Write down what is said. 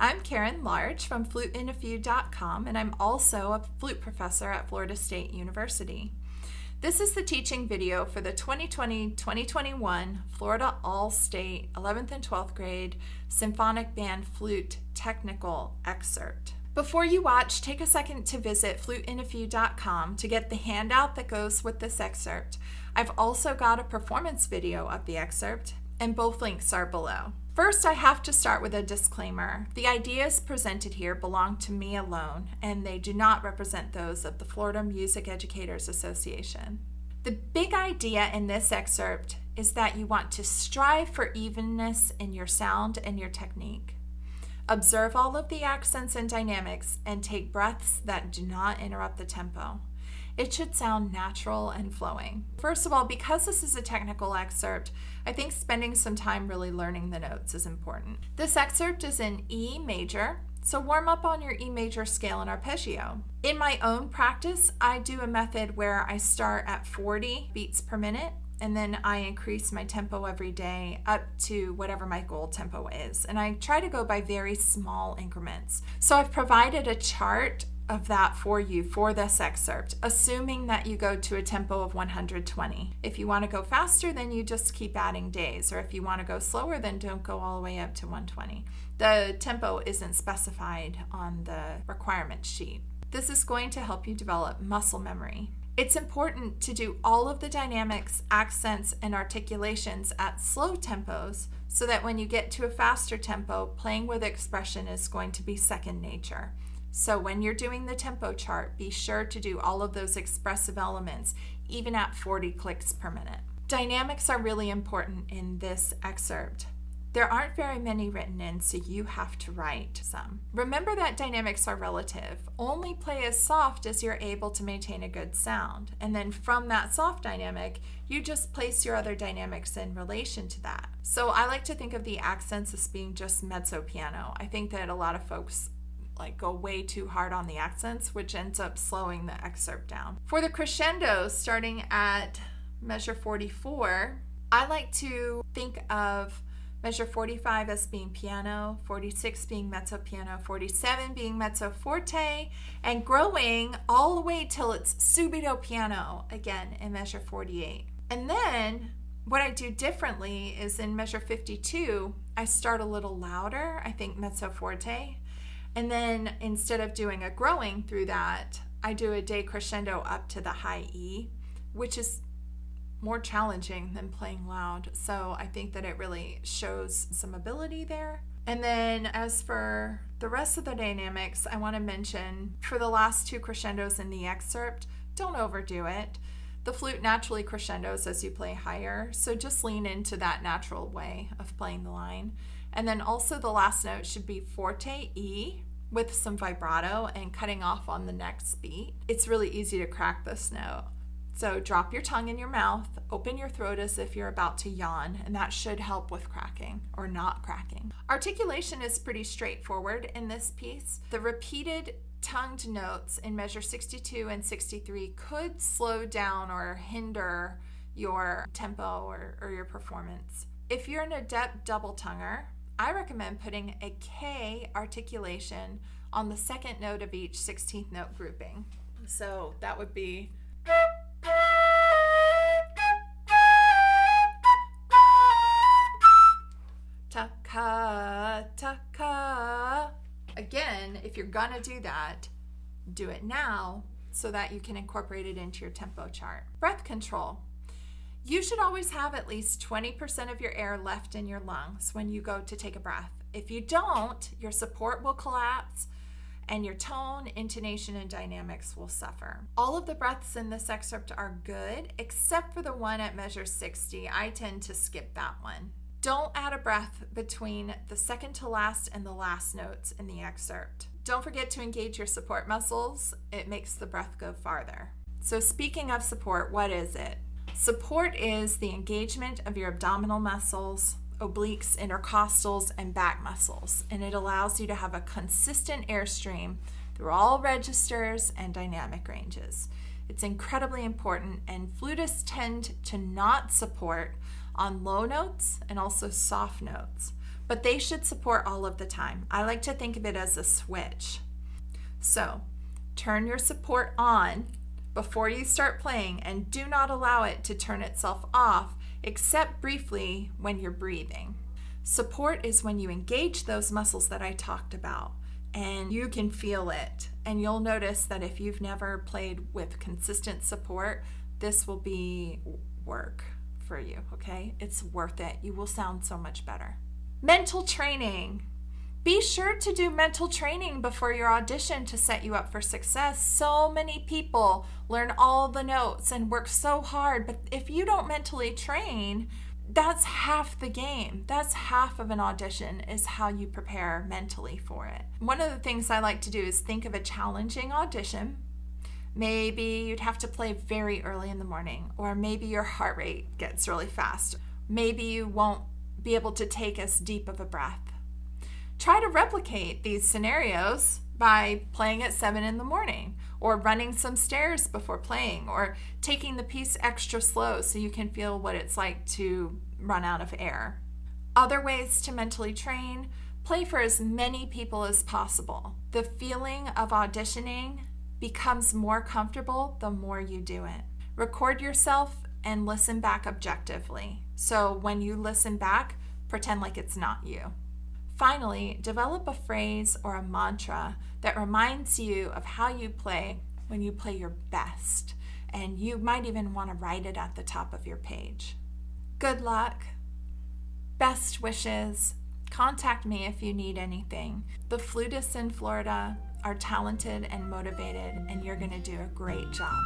I'm Karen Large from FluteInAFew.com, and I'm also a flute professor at Florida State University. This is the teaching video for the 2020-2021 Florida All-State 11th and 12th grade Symphonic Band Flute Technical Excerpt. Before you watch, take a second to visit FluteInAFew.com to get the handout that goes with this excerpt. I've also got a performance video of the excerpt, and both links are below. First, I have to start with a disclaimer. The ideas presented here belong to me alone, and they do not represent those of the Florida Music Educators Association. The big idea in this excerpt is that you want to strive for evenness in your sound and your technique. Observe all of the accents and dynamics and take breaths that do not interrupt the tempo. It should sound natural and flowing. First of all, because this is a technical excerpt, I think spending some time really learning the notes is important. This excerpt is in E major, so warm up on your E major scale and arpeggio. In my own practice, I do a method where I start at 40 beats per minute, and then I increase my tempo every day up to whatever my goal tempo is. And I try to go by very small increments. So I've provided a chart of that for you for this excerpt, assuming that you go to a tempo of 120. If you want to go faster, then you just keep adding days, or if you want to go slower, then don't go all the way up to 120. The tempo isn't specified on the requirement sheet. This is going to help you develop muscle memory. It's important to do all of the dynamics, accents, and articulations at slow tempos so that when you get to a faster tempo, playing with expression is going to be second nature. So when you're doing the tempo chart, be sure to do all of those expressive elements, even at 40 clicks per minute. Dynamics are really important in this excerpt. There aren't very many written in, so you have to write some. Remember that dynamics are relative. Only play as soft as you're able to maintain a good sound. And then from that soft dynamic, you just place your other dynamics in relation to that. So I like to think of the accents as being just mezzo piano. I think that a lot of folks go way too hard on the accents, which ends up slowing the excerpt down. For the crescendos, starting at measure 44, I like to think of measure 45 as being piano, 46 being mezzo piano, 47 being mezzo forte, and growing all the way till it's subito piano again in measure 48. And then what I do differently is in measure 52, I start a little louder, I think mezzo forte. And then instead of doing a growing through that, I do a decrescendo up to the high E, which is more challenging than playing loud. So I think that it really shows some ability there. And then as for the rest of the dynamics, I want to mention for the last two crescendos in the excerpt, don't overdo it. The flute naturally crescendos as you play higher, so just lean into that natural way of playing the line. And then also the last note should be forte E with some vibrato and cutting off on the next beat. It's really easy to crack this note. So drop your tongue in your mouth, open your throat as if you're about to yawn, and that should help with cracking or not cracking. Articulation is pretty straightforward in this piece. The repeated tongued notes in measure 62 and 63 could slow down or hinder your tempo or your performance. If you're an adept double tonguer, I recommend putting a K articulation on the second note of each 16th note grouping. So that would be ta-ka, ta-ka. Again, if you're gonna do that, do it now so that you can incorporate it into your tempo chart. Breath control. You should always have at least 20% of your air left in your lungs when you go to take a breath. If you don't, your support will collapse and your tone, intonation, and dynamics will suffer. All of the breaths in this excerpt are good, except for the one at measure 60. I tend to skip that one. Don't add a breath between the second to last and the last notes in the excerpt. Don't forget to engage your support muscles. It makes the breath go farther. So speaking of support, what is it? Support is the engagement of your abdominal muscles, obliques, intercostals, and back muscles, and it allows you to have a consistent airstream through all registers and dynamic ranges. It's incredibly important, and flutists tend to not support on low notes and also soft notes. but they should support all of the time. I like to think of it as a switch. So turn your support on before you start playing, and do not allow it to turn itself off except briefly when you're breathing. Support is when you engage those muscles that I talked about, and you can feel it. And you'll notice that if you've never played with consistent support, this will be work for you, okay? It's worth it. You will sound so much better. Mental training. Be sure to do mental training before your audition to set you up for success. So many people learn all the notes and work so hard, but if you don't mentally train, that's half the game. That's half of an audition, is how you prepare mentally for it. One of the things I like to do is think of a challenging audition. Maybe you'd have to play very early in the morning, or maybe your heart rate gets really fast. Maybe you won't be able to take as deep of a breath. Try to replicate these scenarios by playing at 7 in the morning, or running some stairs before playing, or taking the piece extra slow so you can feel what it's like to run out of air. Other ways to mentally train: play for as many people as possible. The feeling of auditioning becomes more comfortable the more you do it. Record yourself and listen back objectively. So when you listen back, pretend like it's not you. Finally, develop a phrase or a mantra that reminds you of how you play when you play your best. And you might even want to write it at the top of your page. Good luck. Best wishes. Contact me if you need anything. The flutists in Florida are talented and motivated, and you're going to do a great job.